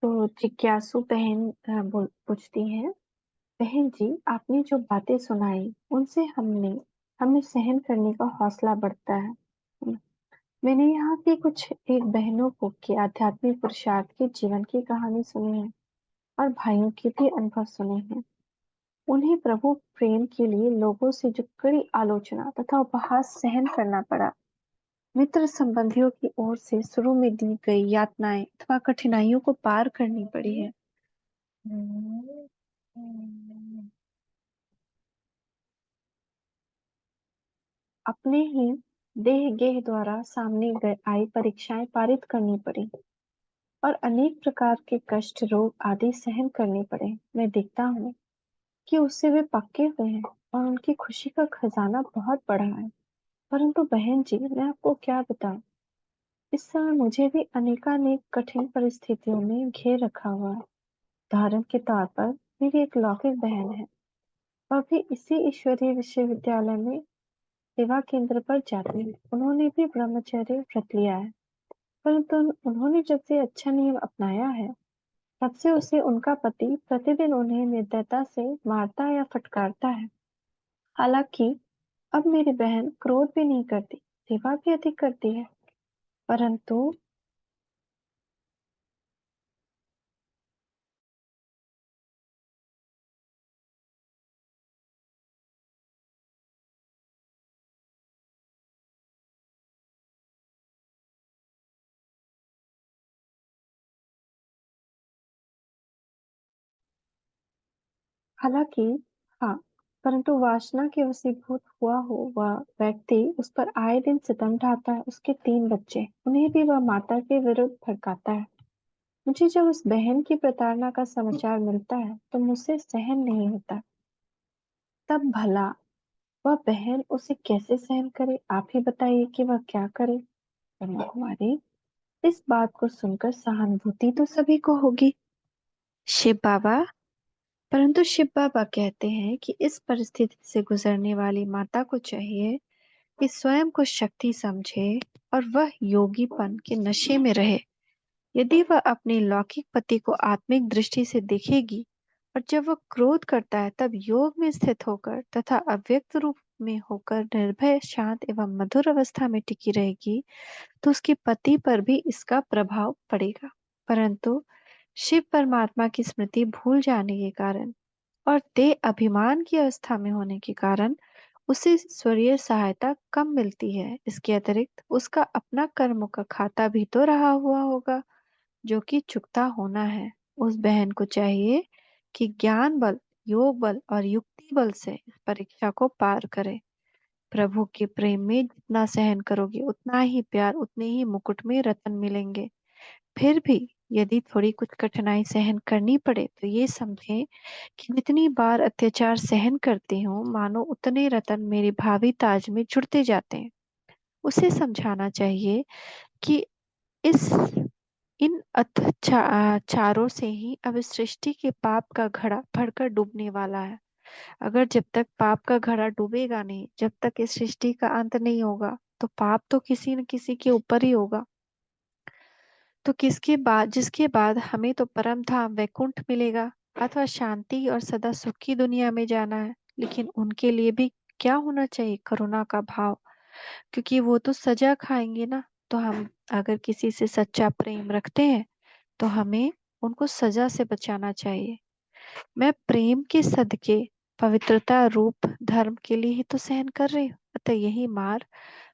तो जिज्ञासु बहन पूछती हैं, बहन जी आपने जो बातें सुनाई उनसे हमें सहन करने का हौसला बढ़ता है। मैंने यहाँ की कुछ एक बहनों को के आध्यात्मिक पुरुषार्थ के जीवन की कहानी सुनी है और भाइयों के भी अनुभव सुने हैं। उन्हें प्रभु प्रेम के लिए लोगों से जो कड़ी आलोचना तथा उपहास सहन करना पड़ा, मित्र संबंधियों की ओर से शुरू में दी गई यातनाएं अथवा कठिनाइयों को पार करनी पड़ी है। अपने ही देह गेह द्वारा सामने आई परीक्षाएं पारित करनी पड़ी और अनेक प्रकार के कष्ट रोग आदि सहन करने पड़े। मैं देखता हूँ कि उससे वे पक्के हुए हैं और उनकी खुशी का खजाना बहुत बड़ा है। परंतु बहन जी मैं आपको क्या बताऊं, इस समय मुझे भी अनेकानेक कठिन परिस्थितियों में घेर रखा हुआ है। उदाहरण के तौर पर मेरी एक लौकिक बहन है, वह भी इसी ईश्वरीय विश्वविद्यालय में सेवा केंद्र पर जाती है। उन्होंने भी ब्रह्मचर्य व्रत लिया है, परंतु उन्होंने जब से अच्छा नियम अपनाया है तब से उसे उनका पति प्रतिदिन उन्हें निर्दयता से मारता या फटकारता है। हालांकि अब मेरी बहन क्रोध भी नहीं करती, सेवा भी अधिक करती है, परंतु हालांकि हाँ, परंतु वासना के वशीभूत हुआ हो वह व्यक्ति उस पर आए दिन सितम ढाता है। उसके 3 बच्चे, उन्हें भी वह माता के विरुद्ध भड़काता है। मुझे जब उस बहन की प्रताड़ना का समाचार मिलता है तो मुझसे सहन नहीं होता। तब भला वह बहन उसे कैसे सहन करे? आप ही बताइए कि वह क्या करे। ब्रह्मा कुमारी, इस बात को सुनकर सहानुभूति तो सभी को होगी। शिव बाबा, परंतु शिव बाबा कहते हैं कि इस परिस्थिति से गुजरने वाली माता को चाहिए कि स्वयं को शक्ति समझे और वह योगीपन के नशे में रहे। यदि वह अपने लौकिक पति को आत्मिक दृष्टि से देखेगी और जब वह क्रोध करता है तब योग में स्थित होकर तथा अव्यक्त रूप में होकर निर्भय शांत एवं मधुर अवस्था में टिकी रहेगी तो उसके पति पर भी इसका प्रभाव पड़ेगा। परंतु शिव परमात्मा की स्मृति भूल जाने के कारण और देह अभिमान की अवस्था में होने के कारण उसे ईश्वरीय सहायता कम मिलती है। इसके अतिरिक्त उसका अपना कर्मों का खाता भी तो रहा हुआ होगा जो कि चुकता होना है। उस बहन को चाहिए कि ज्ञान बल, योग बल और युक्ति बल से इस परीक्षा को पार करे। प्रभु के प्रेम में जितना सहन करोगे उतना ही प्यार, उतने ही मुकुट में रतन मिलेंगे। फिर भी यदि थोड़ी कुछ कठिनाई सहन करनी पड़े तो ये समझें कि जितनी बार अत्याचार सहन करती हूँ मानो उतने रतन मेरे भावी ताज में जुड़ते जाते हैं। उसे समझाना चाहिए कि इस इन अत्याचारों से ही अब इस सृष्टि के पाप का घड़ा भरकर डूबने वाला है। अगर जब तक पाप का घड़ा डूबेगा नहीं, जब तक इस सृष्टि का अंत नहीं होगा, तो पाप तो किसी न किसी के ऊपर ही होगा। तो जिसके बाद हमें तो परम धाम वैकुंठ मिलेगा अथवा शांति और सदा सुख की दुनिया में जाना है। लेकिन उनके लिए भी क्या होना चाहिए? करुणा का भाव, क्योंकि वो तो सजा खाएंगे ना। तो हम अगर किसी से सच्चा प्रेम रखते हैं तो हमें उनको सजा से बचाना चाहिए। मैं प्रेम के सदके पवित्रता रूप धर्म के लिए ही तो सहन कर रही हूँ, अतः यही मार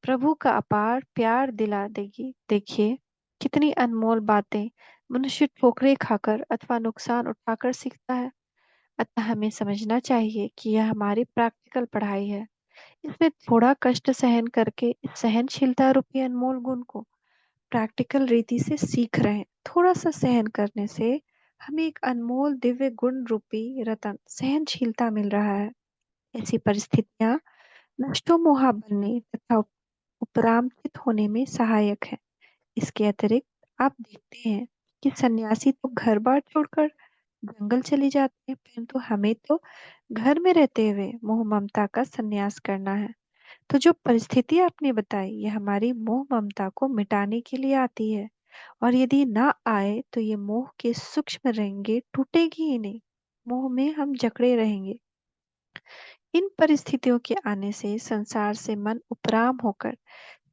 प्रभु का अपार प्यार दिला देगी। देखिए कितनी अनमोल बातें मनुष्य ठोकरे खाकर अथवा नुकसान उठाकर सीखता है। अतः हमें समझना चाहिए कि यह हमारी प्रैक्टिकल पढ़ाई है। इसमें थोड़ा कष्ट सहन करके इस सहनशीलता रूपी अनमोल गुण को प्रैक्टिकल रीति से सीख रहे हैं। थोड़ा सा सहन करने से हमें एक अनमोल दिव्य गुण रूपी रतन सहनशीलता मिल रहा है। ऐसी परिस्थितियां नष्टो मोहा बनने तथा उपरामचित होने में सहायक है। इसके अतिरिक्त आप देखते हैं कि सन्यासी तो घर बार छोड़कर जंगल चली जाते हैं, परंतु हमें तो घर में रहते हुए मोह ममता का संन्यास करना है। तो जो परिस्थिति आपने बताई ये हमारी मोह ममता को मिटाने के लिए आती है। और यदि ना आए तो ये मोह के सूक्ष्म रेंगे टूटेगी ही नहीं। मोह में हम जकड़े रहेंगे। इन परिस्थितियों के आने से संसार से मन उपराम होकर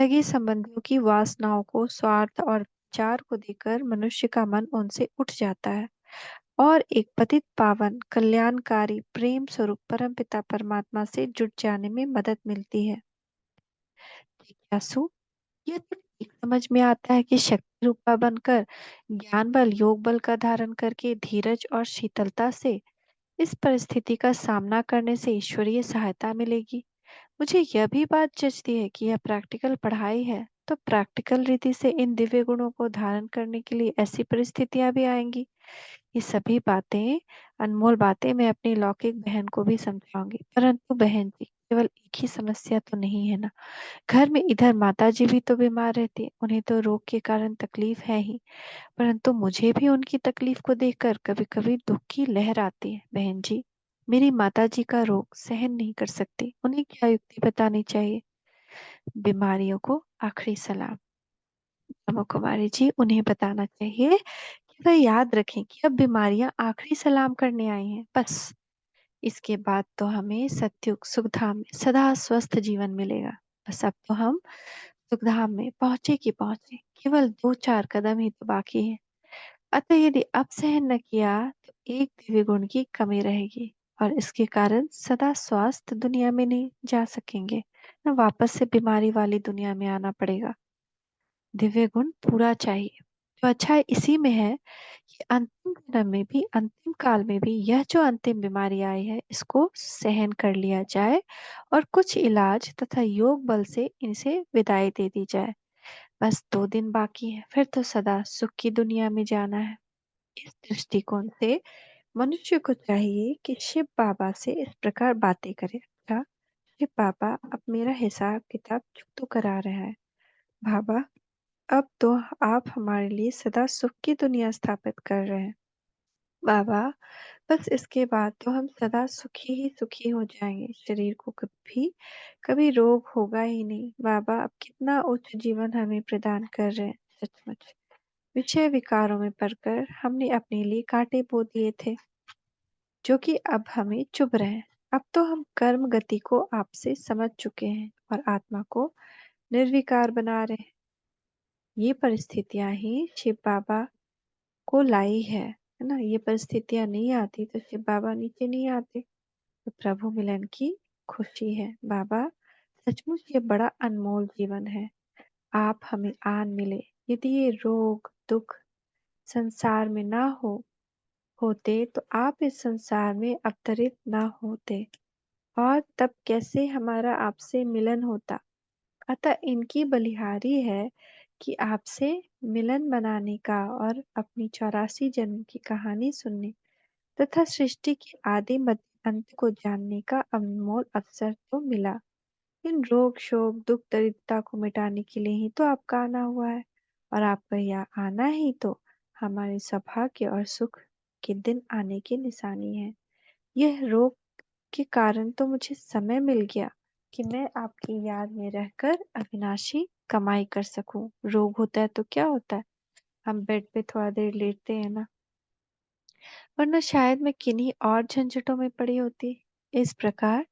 सगे संबंधियों की वासनाओं को, स्वार्थ और विचार को देकर मनुष्य का मन उनसे उठ जाता है और एक पतित पावन कल्याणकारी प्रेम स्वरूप परमपिता परमात्मा से जुट जाने में मदद मिलती है। जिज्ञासु, यह तो ठीक समझ में आता है कि शक्ति रूपा बनकर ज्ञान बल योग बल का धारण करके धीरज और शीतलता से इस परिस्थिति का सामना करने से ईश्वरीय सहायता मिलेगी। मुझे यह भी बात जचती है कि यह प्रैक्टिकल पढ़ाई है, तो प्रैक्टिकल रीति से इन दिव्य गुणों को धारण करने के लिए ऐसी परिस्थितियां भी आएंगी। ये सभी बातें, अनमोल बातें मैं अपनी लौकिक बहन को भी समझाऊंगी। परंतु बहन जी, केवल एक ही समस्या तो नहीं है ना। घर में इधर माता जी भी तो बीमार रहती है, उन्हें तो रोग के कारण तकलीफ है ही, परंतु मुझे भी उनकी तकलीफ को देखकर कभी कभी दुख की लहर आती है। बहन जी, मेरी माता जी का रोग सहन नहीं कर सकती, उन्हें क्या युक्ति बतानी चाहिए? बीमारियों को आखिरी सलाम। ब्रह्म कुमारी जी, उन्हें बताना चाहिए कि वह याद रखें कि अब बीमारियां आखिरी सलाम करने आई हैं, बस। इसके बाद तो हमें सत्युग सुखधाम में सदा स्वस्थ जीवन मिलेगा। बस अब तो हम सुखधाम में पहुंचे कि पहुंचे, केवल 2-4 कदम ही तो बाकी है। अतः यदि अब सहन न किया तो एक दिव्य गुण की कमी रहेगी और इसके कारण सदा स्वास्थ्य दुनिया में नहीं जा सकेंगे, न वापस से बीमारी वाली दुनिया में आना पड़ेगा। दिव्य गुण पूरा चाहिए। जो अच्छा इसी में है कि अंतिम जन्म में भी, अंतिम काल में भी यह जो अंतिम बीमारी आई है इसको सहन कर लिया जाए और कुछ इलाज तथा योग बल से इनसे विदाई दे दी जाए। बस 2 दिन बाकी है, फिर तो सदा सुख की दुनिया में जाना है। इस दृष्टिकोण से मनुष्य को चाहिए कि शिव बाबा से इस प्रकार बातें करे। अच्छा, शिव बाबा अब मेरा हिसाब किताब तो करा रहा है। बाबा, अब तो आप हमारे लिए सदा सुख की दुनिया स्थापित कर रहे हैं। बाबा, बस इसके बाद तो हम सदा सुखी ही सुखी हो जाएंगे, शरीर को कभी कभी रोग होगा ही नहीं। बाबा, अब कितना उच्च जीवन हमें प्रदान कर रहे हैं। सचमुच विषय विकारों में पड़कर हमने अपने लिए कांटे बो दिए थे, जो कि अब हमें चुभ रहे हैं। अब तो हम कर्म गति को आपसे समझ चुके हैं और आत्मा को निर्विकार बना रहे हैं। ये परिस्थितियां ही शिव बाबा को लाई है ना। ये परिस्थितियां नहीं आती तो शिव बाबा नीचे नहीं आते। तो प्रभु मिलन की खुशी है। बाबा, सचमुच ये बड़ा अनमोल जीवन है। आप हमें आन मिले। यदि ये रोग दुख संसार में ना होते तो आप इस संसार में अवतरित ना होते और तब कैसे हमारा आपसे मिलन होता। अतः इनकी बलिहारी है कि आपसे मिलन बनाने का और अपनी 84 जन्म की कहानी सुनने तथा सृष्टि के आदि मध्य अंत को जानने का अनमोल अवसर तो मिला। इन रोग शोक दुख दरिद्रता को मिटाने के लिए ही तो आपका आना हुआ है और आपका यह आना ही तो हमारे सौभाग्य और सुख के दिन आने की निशानी है। यह रोग के कारण तो मुझे समय मिल गया कि मैं आपकी याद में रहकर अविनाशी कमाई कर सकूं। रोग होता है तो क्या होता है, हम बेड पे थोड़ा देर लेटते हैं ना, वरना शायद मैं किन्हीं और झंझटों में पड़ी होती। इस प्रकार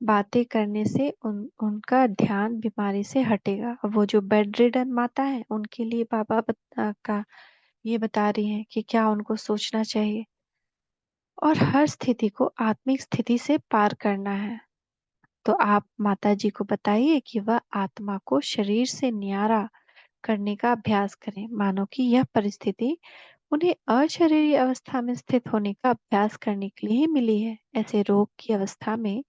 बातें करने से उनका ध्यान बीमारी से हटेगा। अब वो जो बेड रिडन माता है उनके लिए बाबा का ये बता रही हैं कि क्या उनको सोचना चाहिए और हर स्थिति को आत्मिक स्थिति से पार करना है। तो आप माता जी को बताइए कि वह आत्मा को शरीर से न्यारा करने का अभ्यास करें, मानो कि यह परिस्थिति उन्हें अशरीरी अवस्था में स्थित होने का अभ्यास करने के लिए ही मिली है। ऐसे रोग की अवस्था में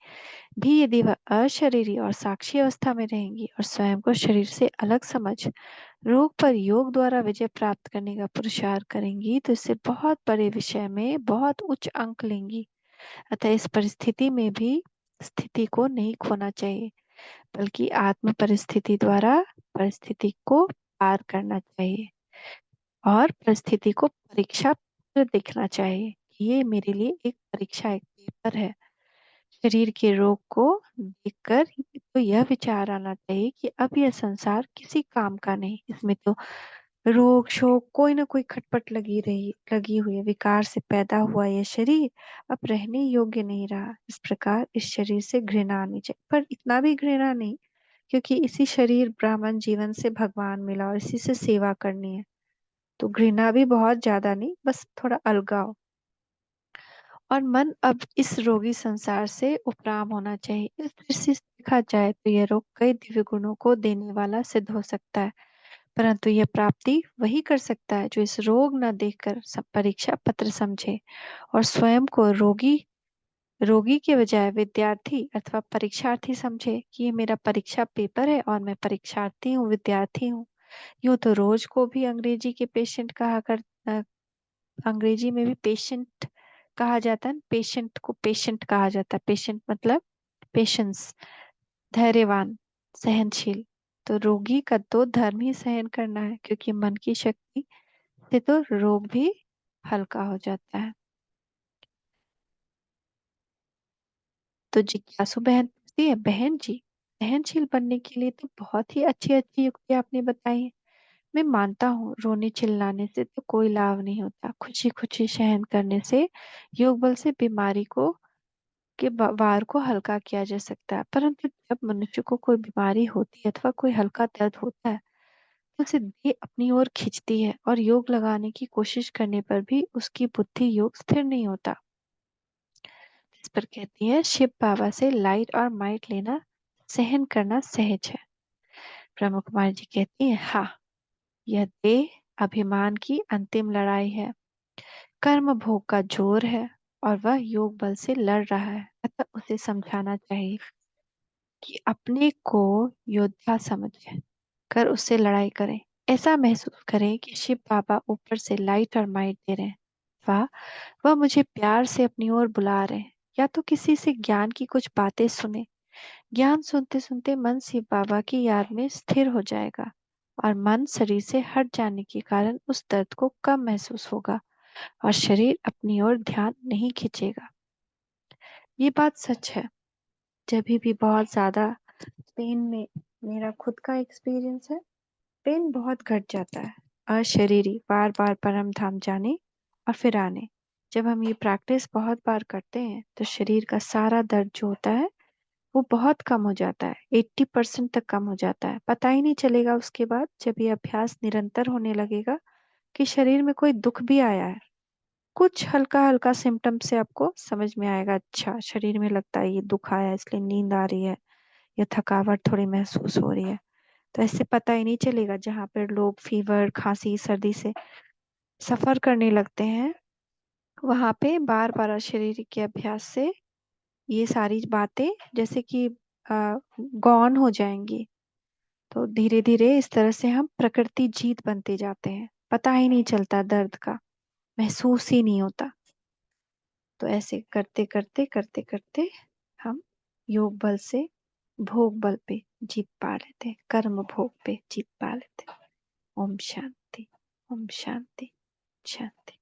भी यदि वह अशरीरी और साक्षी अवस्था में रहेंगी और स्वयं को शरीर से अलग समझ रोग पर योग द्वारा विजय प्राप्त करने का पुरुषार्थ करेंगी तो इससे बहुत बड़े विषय में बहुत उच्च अंक लेंगी। अतः इस परिस्थिति में भी स्थिति को नहीं खोना चाहिए, बल्कि आत्म परिस्थिति द्वारा परिस्थिति को पार करना चाहिए और परिस्थिति को परीक्षा पत्र देखना चाहिए कि ये मेरे लिए एक परीक्षा, एक पेपर है। शरीर के रोग को देखकर तो यह विचार आना चाहिए कि अब यह संसार किसी काम का नहीं, इसमें तो रोग शोक कोई ना कोई खटपट लगी हुई है। विकार से पैदा हुआ यह शरीर अब रहने योग्य नहीं रहा। इस प्रकार इस शरीर से घृणा आनी चाहिए, पर इतना भी घृणा नहीं, क्योंकि इसी शरीर ब्राह्मण जीवन से भगवान मिला और इसी से सेवा करनी है। तो घृणा भी बहुत ज्यादा नहीं, बस थोड़ा अलगाव। और मन अब इस रोगी संसार से उपराम होना चाहिए। इस दृष्टि से देखा जाए तो यह रोग कई दिव्य गुणों को देने वाला सिद्ध हो सकता है, परंतु यह प्राप्ति वही कर सकता है जो इस रोग न देखकर सब परीक्षा पत्र समझे और स्वयं को रोगी रोगी के बजाय विद्यार्थी अथवा परीक्षार्थी समझे कि ये मेरा परीक्षा पेपर है और मैं परीक्षार्थी हूँ, विद्यार्थी हूँ। यूं तो रोज को भी अंग्रेजी के पेशेंट अ, अंग्रेजी में भी पेशेंट कहा जाता है। पेशेंट को पेशेंट कहा जाता है। पेशेंट मतलब पेशेंस, धैर्यवान, सहनशील। तो रोगी का तो धर्म ही सहन करना है, क्योंकि मन की शक्ति से तो रोग भी हल्का हो जाता है। तो जिज्ञासु बहन पूछती है, बहन जी, सहनशील बनने के लिए तो बहुत ही अच्छी अच्छी युक्ति आपने बताई है। मैं मानता हूँ रोने चिल्लाने से तो कोई लाभ नहीं होता। खुशी खुशी सहन करने से योग बल से बीमारी को वार को हल्का किया जा सकता है। परंतु जब मनुष्य को कोई बीमारी होती है अथवा कोई हल्का दर्द होता है, तो उसे देह अपनी ओर खींचती है और योग लगाने की कोशिश करने पर भी उसकी बुद्धि योग स्थिर नहीं होता। इस पर कहती है, शिव बाबा से लाइट और माइट लेना सहन करना सहज है। ब्रह्म कुमारी जी कहती है, हाँ, यह देह अभिमान की अंतिम लड़ाई है। कर्म भोग का जोर है और वह योग बल से लड़ रहा है। अतः उसे समझाना चाहिए कि अपने को योद्धा समझ कर उससे लड़ाई करें। ऐसा महसूस करें कि शिव बाबा ऊपर से लाइट और माइट दे रहे हैं। वाह, वह मुझे प्यार से अपनी ओर बुला रहे हैं। या तो किसी से ज्ञान की कुछ बातें सुने। ज्ञान सुनते सुनते मन शिव बाबा की याद में स्थिर हो जाएगा और मन शरीर से हट जाने के कारण उस दर्द को कम महसूस होगा और शरीर अपनी ओर ध्यान नहीं खींचेगा। ये बात सच है। जब भी बहुत ज्यादा पेन में, मेरा खुद का एक्सपीरियंस है, पेन बहुत घट जाता है। अशरीरी बार बार परम धाम जाने और फिर आने। जब हम ये प्रैक्टिस बहुत बार करते हैं तो शरीर का सारा दर्द जो होता है वो बहुत कम हो जाता है। 80% तक कम हो जाता है। पता ही नहीं चलेगा उसके बाद, जब ये अभ्यास निरंतर होने लगेगा, कि शरीर में कोई दुख भी आया है। कुछ हल्का हल्का सिम्टम से आपको समझ में आएगा, अच्छा शरीर में लगता है ये दुख आया है, इसलिए नींद आ रही है या थकावट थोड़ी महसूस हो रही है। तो ऐसे पता ही नहीं चलेगा। जहाँ पर लोग फीवर, खांसी, सर्दी से सफर करने लगते हैं, वहां पे बार बार शरीर के अभ्यास से ये सारी बातें जैसे कि गौन हो जाएंगी। तो धीरे धीरे इस तरह से हम प्रकृति जीत बनते जाते हैं। पता ही नहीं चलता, दर्द का महसूस ही नहीं होता। तो ऐसे करते करते करते करते हम योग बल से भोग बल पे जीत पा लेते हैं, कर्म भोग पे जीत पा लेते हैं। ओम शांति, ओम शांति, शांति।